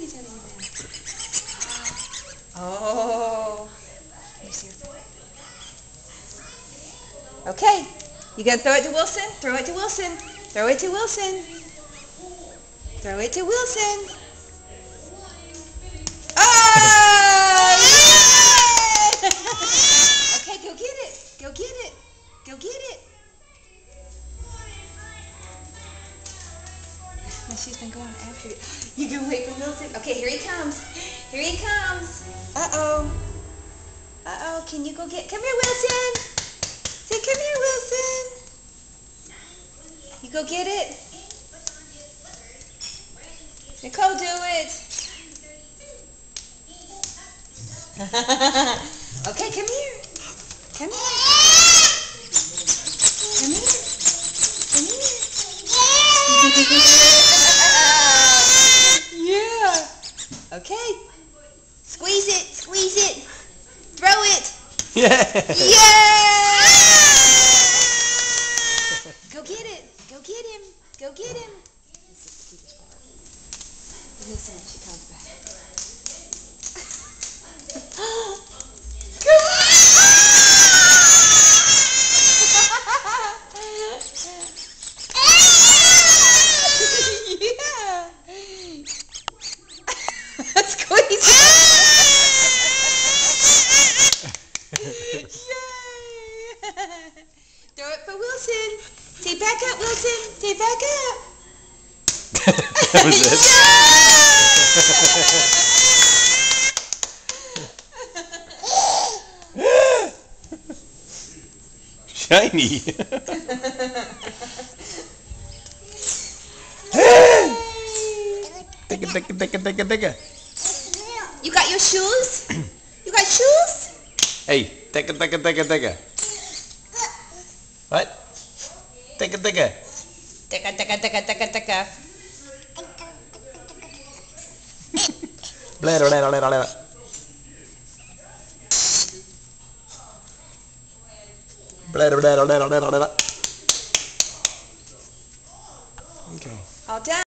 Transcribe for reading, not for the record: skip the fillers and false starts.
Please out of your mouth. Oh. Okay. You gonna throw it to Wilson? Throw it to Wilson. Throw it to Wilson. Throw it to Wilson. Oh! Yay! Okay, go get it. Go get it. Go get it. Now she's been going after it. You can wait for Wilson. Okay, here he comes. Here he comes. Uh-oh. Uh-oh. Can you go get... Come here, Wilson. Say, come here, Wilson. You go get it. Nicole, do it. Okay, come here. Come here. Come here. Come here. Yeah. Okay. Squeeze it. Squeeze it. Throw it. Yeah. Yeah. Go get it. Go get him. Go get him. This is the cutest part. Listen when she comes back. Yeah. Squeeze it. Yay. Throw it for Wilson. Say back up, Wilson. Say back up. That was it. Shiny. Take it, take it, take it, take it, take it. You got your shoes? You got shoes? Hey, take it, take it, take it, take it. What? Take it, take it. Teka, teka, teka, teka, teka. Blah, blah, blah, blah, blah. Blah, blah, blah, blah, blah, blah. Okay. All done.